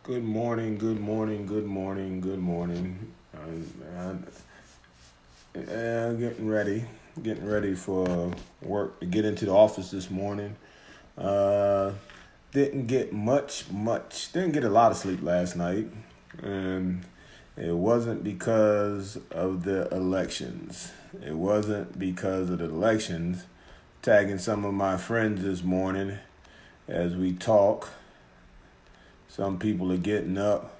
Good morning, good morning, good morning, good morning. Getting ready for work to get into the office this morning. Uh, didn't get a lot of sleep last night, and it wasn't because of the elections. It wasn't because of the elections. Tagging some of my friends this morning as we talk. Some people are getting up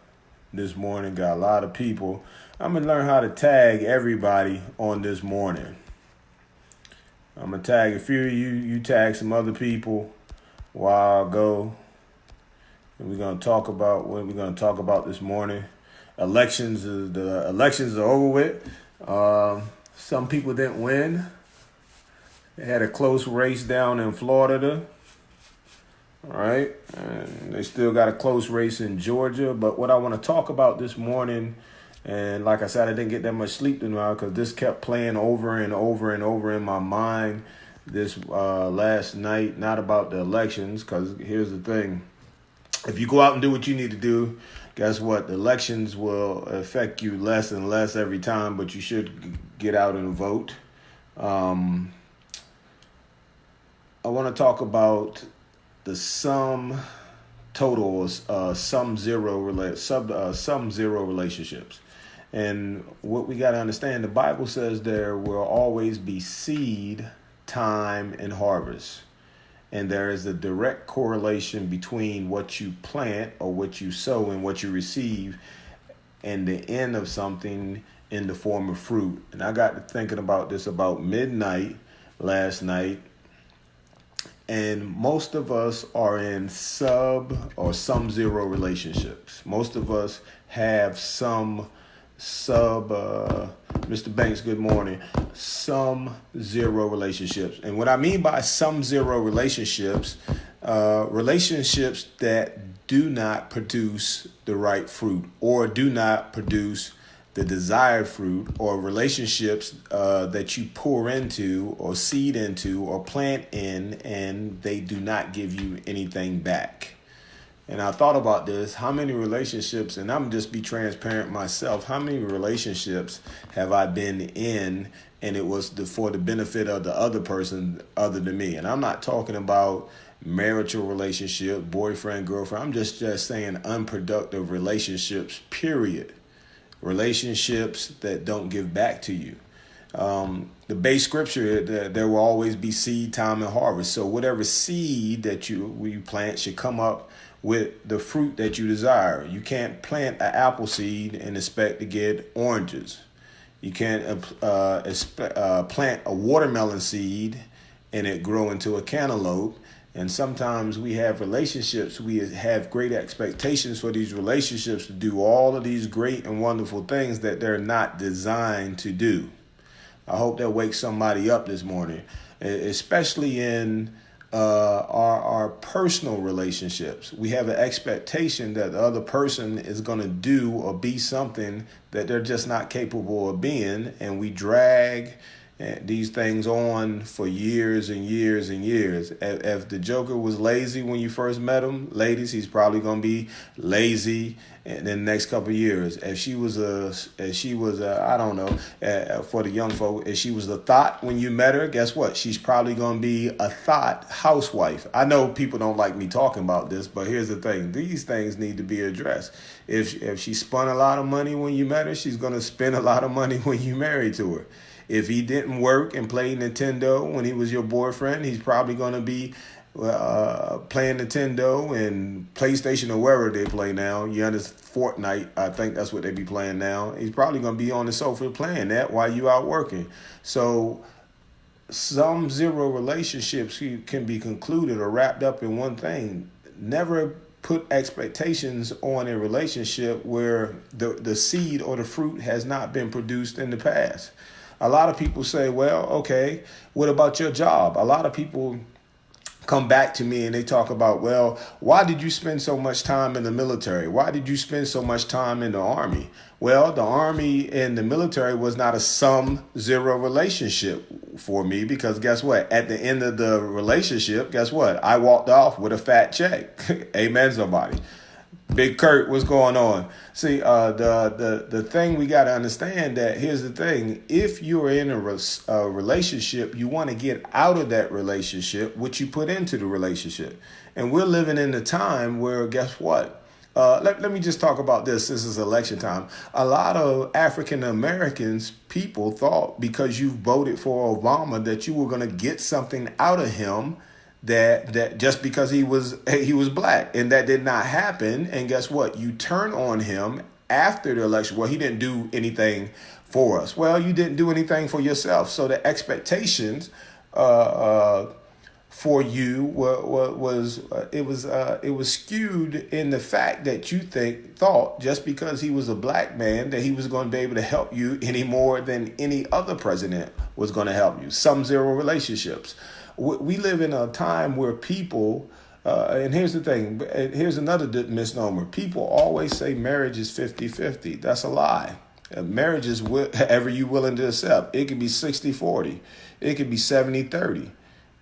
this morning. Got a lot of people. I'm going to learn how to tag everybody on this morning. I'm going to tag a few of you. You tag some other people while I go. And we're going to talk about what we're going to talk about this morning. The elections are over with. Some people didn't win. They had a close race down in Florida. All right. And they still got a close race in Georgia. But what I want to talk about this morning, and like I said, I didn't get that much sleep tonight because this kept playing over and over and over in my mind this last night, not about the elections, because here's the thing. If you go out and do what you need to do, guess what? The elections will affect you less and less every time, but you should get out and vote. I want to talk about the sum totals, sum zero relationships. And what we got to understand, the Bible says there will always be seed, time, and harvest. And there is a direct correlation between what you plant or what you sow and what you receive and the end of something in the form of fruit. And I got to thinking about this about midnight last night. And most of us are in sub or sum zero relationships. Most of us have some Mr. Banks, good morning, sum zero relationships. And what I mean by sum zero relationships, relationships that do not produce the right fruit or do not produce the desired fruit, or relationships that you pour into or seed into or plant in and they do not give you anything back. And I thought about this, how many relationships, and I'm just be transparent myself, how many relationships have I been in and it was for the benefit of the other person other than me? And I'm not talking about marital relationship, boyfriend, girlfriend. I'm just saying unproductive relationships, period. Relationships that don't give back to you. The base scripture, there will always be seed, time, and harvest. So whatever seed that you plant should come up with the fruit that you desire. You can't plant an apple seed and expect to get oranges. You can't plant a watermelon seed and it grow into a cantaloupe. And sometimes we have relationships, we have great expectations for these relationships to do all of these great and wonderful things that they're not designed to do. I hope that wakes somebody up this morning, especially in our personal relationships. We have an expectation that the other person is going to do or be something that they're just not capable of being, and we drag these things on for years and years and years. If the Joker was lazy when you first met him, ladies, he's probably gonna be lazy in the next couple of years. If she was I don't know, for the young folk, if she was a thought when you met her, guess what? She's probably gonna be a thought housewife. I know people don't like me talking about this, but here's the thing: these things need to be addressed. If she spent a lot of money when you met her, she's gonna spend a lot of money when you married to her. If he didn't work and play Nintendo when he was your boyfriend, he's probably going to be playing Nintendo and PlayStation or wherever they play now. You understand, Fortnite, I think that's what they be playing now. He's probably going to be on the sofa playing that while you out working. So some zero relationships can be concluded or wrapped up in one thing. Never put expectations on a relationship where the seed or the fruit has not been produced in the past. A lot of people say, well, okay, what about your job? A lot of people come back to me and they talk about, well, why did you spend so much time in the military? Why did you spend so much time in the Army? Well, the Army and the military was not a sum zero relationship for me because guess what? At the end of the relationship, guess what? I walked off with a fat check. Amen, somebody. Big Kurt, what's going on? See, the thing we got to understand that here's the thing: if you're in a relationship, you want to get out of that relationship what you put into the relationship, and we're living in a time where guess what? Let me just talk about this. This is election time. A lot of African Americans people thought because you voted for Obama that you were going to get something out of him that just because he was black, and that did not happen. And guess what? You turn on him after the election. Well, he didn't do anything for us. Well, you didn't do anything for yourself. So the expectations for you was skewed in the fact that you thought just because he was a black man that he was going to be able to help you any more than any other president was going to help you. Some zero relationships. We live in a time where people, and here's the thing, here's another misnomer. People always say marriage is 50-50. That's a lie. Marriage is whatever you're willing to accept. It could be 60-40. It could be 70-30.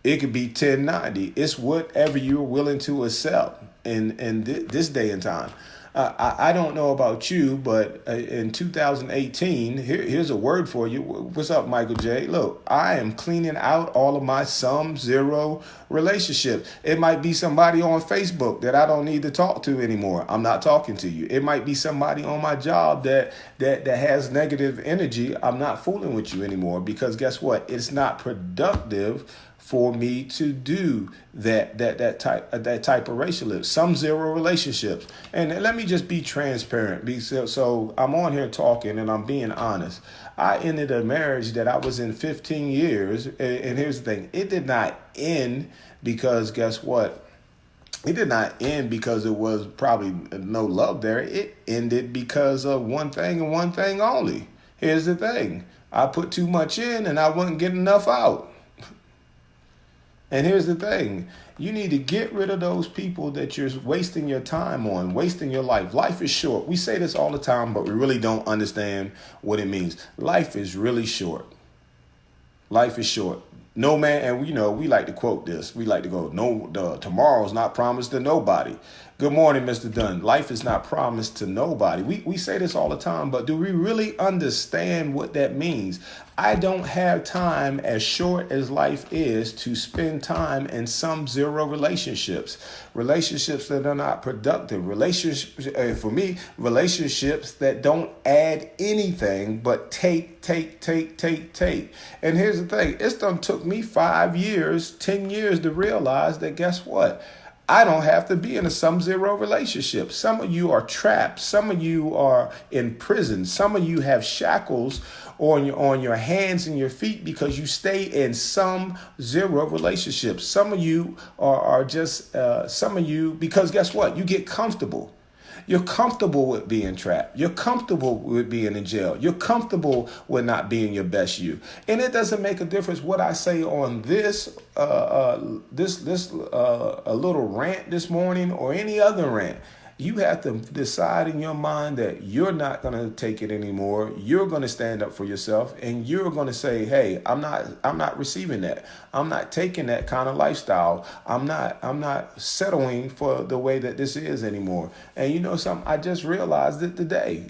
It could be 10-90. It's whatever you're willing to accept in this day and time. I don't know about you, but in 2018, here's a word for you. What's up, Michael J? Look, I am cleaning out all of my some zero relationships. It might be somebody on Facebook that I don't need to talk to anymore. I'm not talking to you. It might be somebody on my job that has negative energy. I'm not fooling with you anymore because guess what? It's not productive for me to do that type of relationship. Some zero relationships. And let me just be transparent. So I'm on here talking and I'm being honest. I ended a marriage that I was in 15 years. And here's the thing. It did not end because guess what? It did not end because it was probably no love there. It ended because of one thing and one thing only. Here's the thing. I put too much in and I wasn't getting enough out. And here's the thing. You need to get rid of those people that you're wasting your time on, wasting your life. Life is short. We say this all the time, but we really don't understand what it means. Life is really short. Life is short. No man, and we like to quote this. We like to go, tomorrow's not promised to nobody. Good morning, Mr. Dunn. Life is not promised to nobody. We say this all the time, but do we really understand what that means? I don't have time, as short as life is, to spend time in some zero relationships that are not productive. Relationships, for me, relationships that don't add anything but take. And here's the thing. It's done took me 5 years, 10 years to realize that guess what? I don't have to be in a some zero relationship. Some of you are trapped. Some of you are in prison. Some of you have shackles on your hands and your feet because you stay in some zero relationships. Some of you are just because guess what? You get comfortable. You're comfortable with being trapped. You're comfortable with being in jail. You're comfortable with not being your best you. And it doesn't make a difference what I say on this little rant this morning or any other rant. You have to decide in your mind that you're not going to take it anymore. You're going to stand up for yourself and you're going to say, hey, I'm not receiving that. I'm not taking that kind of lifestyle. I'm not settling for the way that this is anymore. And you know something? I just realized it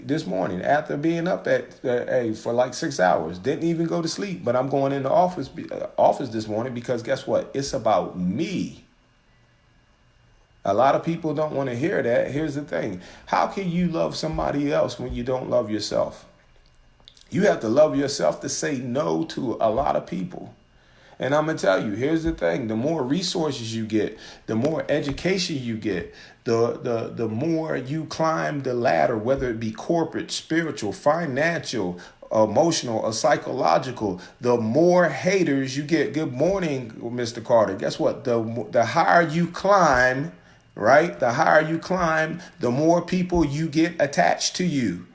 this morning, after being up for like 6 hours, didn't even go to sleep, but I'm going into office this morning because guess what? It's about me. A lot of people don't want to hear that. Here's the thing. How can you love somebody else when you don't love yourself? You have to love yourself to say no to a lot of people. And I'm going to tell you, here's the thing. The more resources you get, the more education you get, the more you climb the ladder, whether it be corporate, spiritual, financial, emotional, or psychological, the more haters you get. Good morning, Mr. Carter. Guess what? The higher you climb, right? The higher you climb, the more people you get attached to you.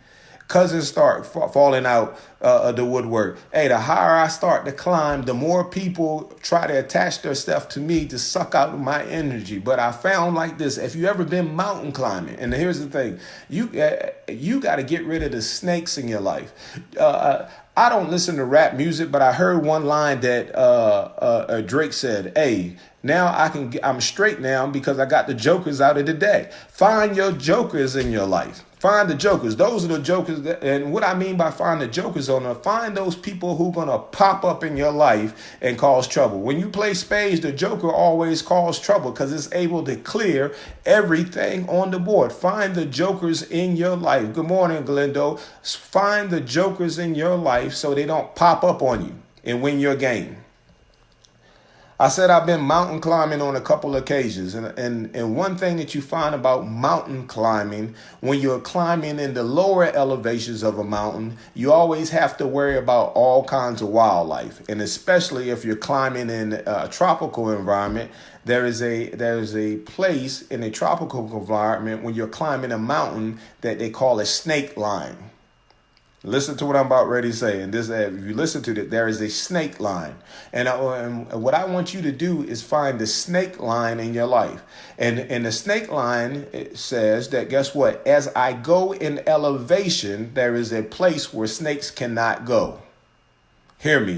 Cousins start falling out of the woodwork. Hey, the higher I start to climb, the more people try to attach their stuff to me to suck out my energy. But I found like this, if you ever been mountain climbing, and here's the thing, you got to get rid of the snakes in your life. I don't listen to rap music, but I heard one line that Drake said, hey, Now I'm straight now because I got the jokers out of the deck. Find your jokers in your life. Find the jokers. Those are the jokers. And what I mean by find the jokers find those people who are going to pop up in your life and cause trouble. When you play spades, the joker always causes trouble because it's able to clear everything on the board. Find the jokers in your life. Good morning, Glendo. Find the jokers in your life so they don't pop up on you and win your game. I said I've been mountain climbing on a couple of occasions. And one thing that you find about mountain climbing, when you're climbing in the lower elevations of a mountain, you always have to worry about all kinds of wildlife. And especially if you're climbing in a tropical environment, there is a place in a tropical environment when you're climbing a mountain that they call a snake line. Listen to what I'm about ready to say. And this, if you listen to it, there is a snake line. And what I want you to do is find the snake line in your life. And the snake line, it says that, guess what? As I go in elevation, there is a place where snakes cannot go. Hear me.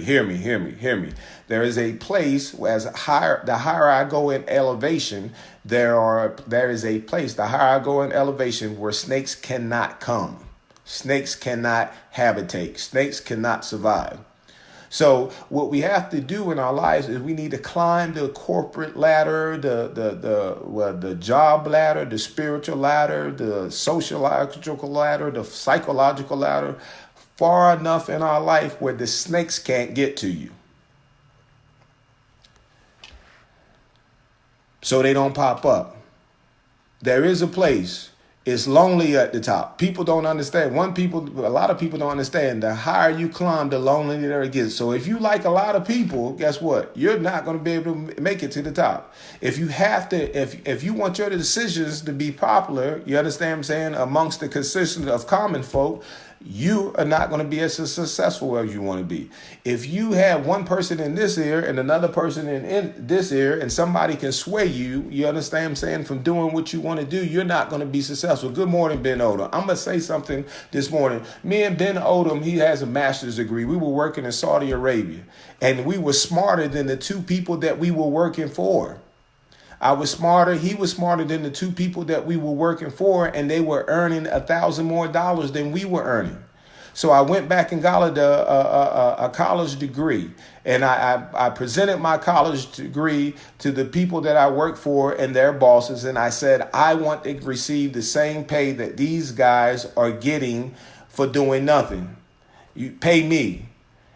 There is a place the higher I go in elevation, there is a place, the higher I go in elevation, where snakes cannot come. Snakes cannot habitate. Snakes cannot survive. So what we have to do in our lives is we need to climb the corporate ladder, the job ladder, the spiritual ladder, the sociological ladder, the psychological ladder, far enough in our life where the snakes can't get to you. So they don't pop up. There is a place. It's lonely at the top. People don't understand. A lot of people don't understand. The higher you climb, the lonelier it gets. So if you like a lot of people, guess what? You're not going to be able to make it to the top. If you want your decisions to be popular, you understand what I'm saying, amongst the constituents of common folk, you are not going to be as successful as you want to be. If you have one person in this ear and another person in this ear, and somebody can sway you, you understand what I'm saying, from doing what you want to do, you're not going to be successful. Good morning, Ben Odom. I'm going to say something this morning. Me and Ben Odom, he has a master's degree. We were working in Saudi Arabia, and we were smarter than the two people that we were working for. I was smarter. He was smarter than the two people that we were working for, and they were earning $1,000 more than we were earning. So I went back and got a college degree, and I presented my college degree to the people that I work for and their bosses, and I said, I want to receive the same pay that these guys are getting for doing nothing. You pay me.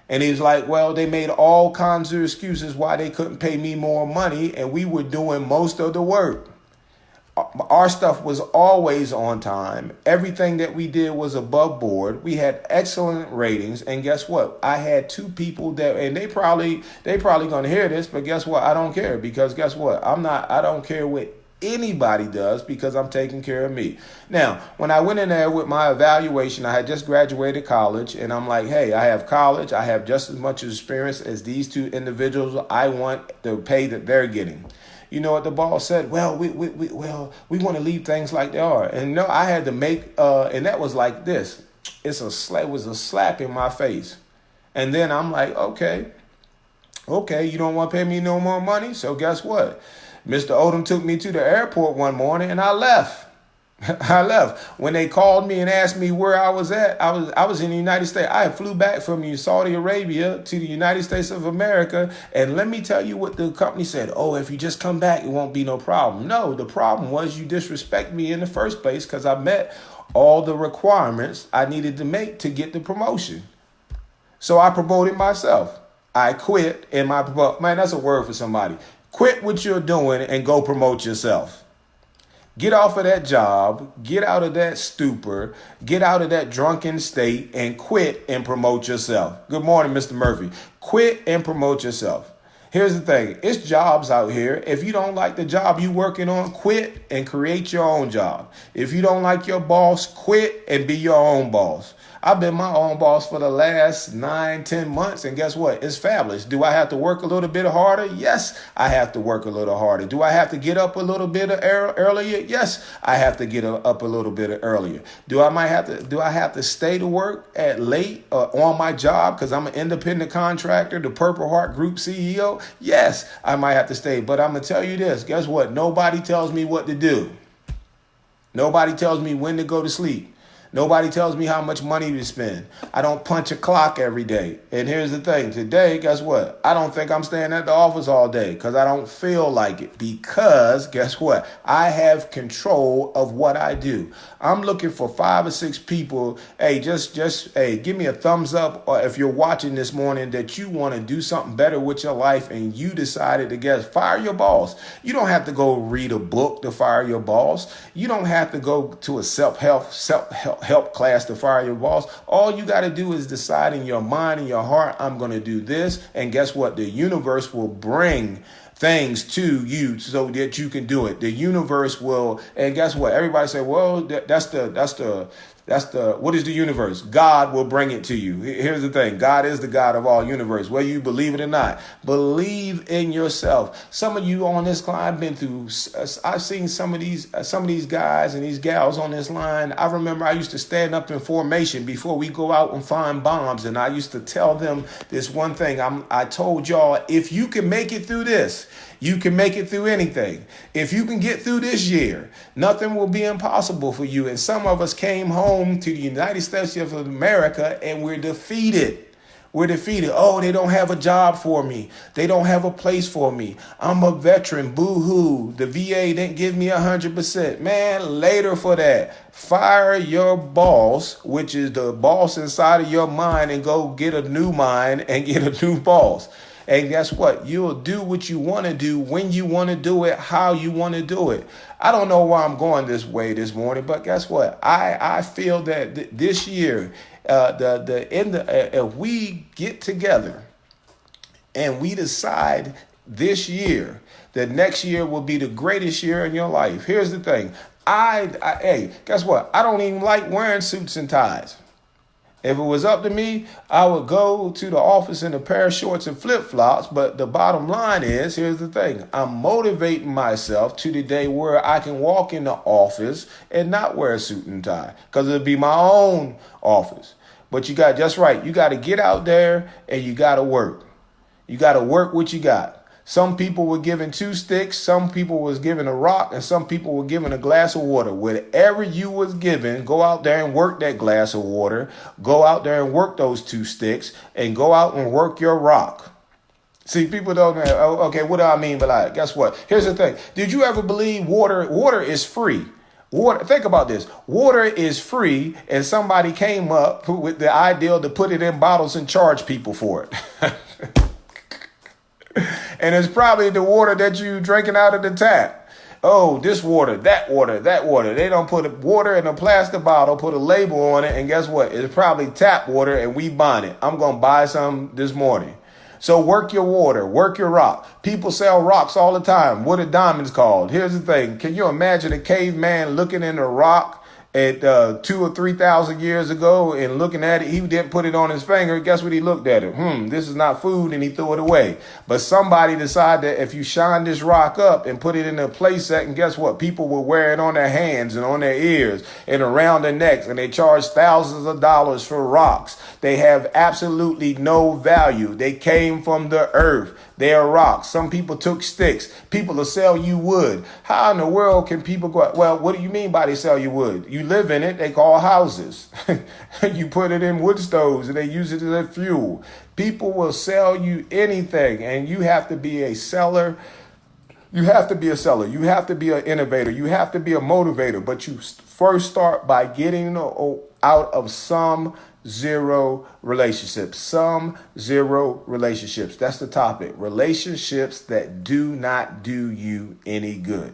And he's like, well, they made all kinds of excuses why they couldn't pay me more money, and we were doing most of the work. Our stuff was always on time. Everything that we did was above board. We had excellent ratings. And guess what? I had two people that, and they probably going to hear this, but guess what? I don't care, because guess what? I don't care what anybody does, because I'm taking care of me. Now, when I went in there with my evaluation, I had just graduated college, and I'm like, hey, I have college. I have just as much experience as these two individuals. I want the pay that they're getting. You know what the boss said? Well, we want to leave things like they are. And no, I had to make, and that was like this. It was a slap in my face. And then I'm like, okay, you don't want to pay me no more money? So guess what? Mr. Odom took me to the airport one morning, and I left. When they called me and asked me where I was at, I was in the United States. I flew back from Saudi Arabia to the United States of America. And let me tell you what the company said. Oh, if you just come back, it won't be no problem. No, the problem was you disrespect me in the first place, because I met all the requirements I needed to make to get the promotion. So I promoted myself. I quit, and man, that's a word for somebody. Quit what you're doing and go promote yourself. Get off of that job, get out of that stupor, get out of that drunken state, and quit and promote yourself. Good morning, Mr. Murphy. Quit and promote yourself. Here's the thing. It's jobs out here. If you don't like the job you working on, quit and create your own job. If you don't like your boss, quit and be your own boss. I've been my own boss for the last 9, 10 months. And guess what? It's fabulous. Do I have to work a little bit harder? Yes, I have to work a little harder. Do I have to get up a little bit earlier? Yes, I have to get up a little bit earlier. Do I have to stay to work at late on my job because I'm an independent contractor, the Purple Heart Group CEO? Yes, I might have to stay. But I'm going to tell you this. Guess what? Nobody tells me what to do. Nobody tells me when to go to sleep. Nobody tells me how much money to spend. I don't punch a clock every day. And here's the thing. Today, guess what? I don't think I'm staying at the office all day because I don't feel like it. Because guess what? I have control of what I do. I'm looking for 5 or 6 people. Hey, hey, give me a thumbs up. Or if you're watching this morning that you want to do something better with your life and you decided to fire your boss. You don't have to go read a book to fire your boss. You don't have to go to a self-help class to fire your boss. All you got to do is decide in your mind and your heart, I'm going to do this. And guess what? The universe will bring things to you so that you can do it. The universe will, and guess what? Everybody say, well, what is the universe? God will bring it to you. Here's the thing. God is the God of all universe, whether you believe it or not. Believe in yourself. Some of you on this line, I've been through, I've seen some of these guys and these gals on this line. I remember I used to stand up in formation before we go out and find bombs. And I used to tell them this one thing. I told y'all, if you can make it through this, you can make it through anything. If you can get through this year, nothing will be impossible for you. And some of us came home to the United States of America and we're defeated. We're defeated. Oh, they don't have a job for me. They don't have a place for me. I'm a veteran. Boo-hoo. The VA didn't give me 100%. Man, later for that. Fire your boss, which is the boss inside of your mind, and go get a new mind and get a new boss. And guess what? You'll do what you want to do, when you want to do it, how you want to do it. I don't know why I'm going this way this morning, but guess what? I feel that this year, if we get together and we decide this year that next year will be the greatest year in your life. Here's the thing. Hey, guess what? I don't even like wearing suits and ties. If it was up to me, I would go to the office in a pair of shorts and flip-flops. But the bottom line is, here's the thing. I'm motivating myself to the day where I can walk in the office and not wear a suit and tie because it'll be my own office. But you got just right. You got to get out there and you got to work. You got to work what you got. Some people were given 2 sticks, some people was given a rock, and some people were given a glass of water. Whatever you was given, go out there and work that glass of water. Go out there and work those 2 sticks, and go out and work your rock. See, people don't know, okay, what do I mean by that? Guess what? Here's the thing. Did you ever believe water is free? Water, think about this. Water is free, and somebody came up with the idea to put it in bottles and charge people for it. And it's probably the water that you drinking out of the tap. Oh, this water, that water, that water. They don't put water in a plastic bottle, put a label on it, and guess what? It's probably tap water, and we buying it. I'm going to buy some this morning. So work your water, work your rock. People sell rocks all the time. What are diamonds called? Here's the thing. Can you imagine a caveman looking in a rock at 2,000 or 3,000 years ago and looking at it? He didn't put it on his finger. Guess what he looked at it? This is not food, and he threw it away. But somebody decided that if you shine this rock up and put it in a place set, and guess what? People will wear it on their hands and on their ears and around their necks, and they charge thousands of dollars for rocks. They have absolutely no value. They came from the earth. They are rocks. Some people took sticks. People will sell you wood. How in the world can people go? Well, what do you mean by they sell you wood? You live in it. They call houses. You put it in wood stoves and they use it as a fuel. People will sell you anything, and you have to be a seller. You have to be a seller. You have to be an innovator. You have to be a motivator. But you first start by getting out of some zero relationships. Some zero relationships. That's the topic. Relationships that do not do you any good.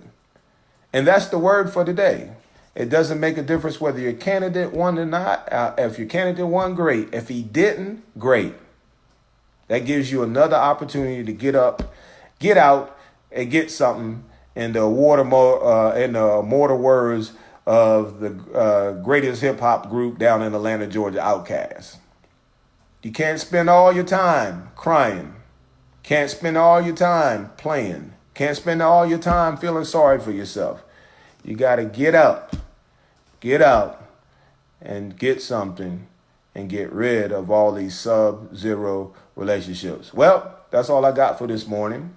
And that's the word for today. It doesn't make a difference whether your candidate won or not. If your candidate won, great. If he didn't, great. That gives you another opportunity to get up, get out, and get something. In the immortal words of the greatest hip hop group down in Atlanta, Georgia, Outkast. You can't spend all your time crying. Can't spend all your time playing. Can't spend all your time feeling sorry for yourself. You got to get out, and get something and get rid of all these sub-zero relationships. Well, that's all I got for this morning.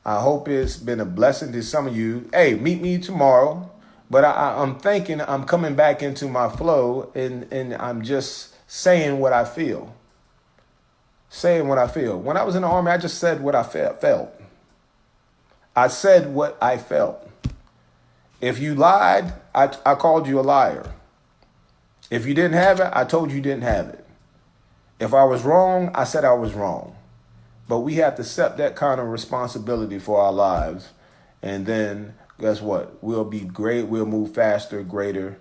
I hope it's been a blessing to some of you. Hey, meet me tomorrow. But I'm thinking I'm coming back into my flow, and I'm just saying what I feel. Saying what I feel. When I was in the Army, I just said what I felt. I said what I felt. If you lied, I called you a liar. If you didn't have it, I told you didn't have it. If I was wrong, I said I was wrong. But we have to accept that kind of responsibility for our lives. And then, guess what? We'll be great. We'll move faster, greater,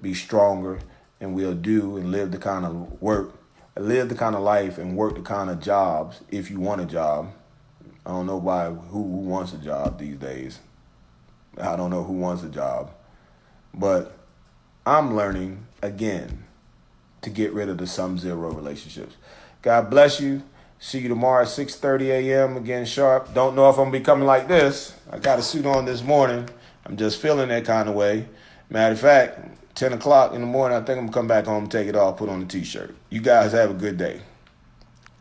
be stronger, and we'll do and live the kind of work, live the kind of life and work the kind of jobs if you want a job. I don't know who wants a job these days. I don't know who wants a job. But I'm learning, again, to get rid of the sum-zero relationships. God bless you. See you tomorrow at 6:30 a.m. again sharp. Don't know if I'm going to be coming like this. I got a suit on this morning. I'm just feeling that kind of way. Matter of fact, 10 o'clock in the morning, I think I'm going to come back home, take it off, put on a T-shirt. You guys have a good day.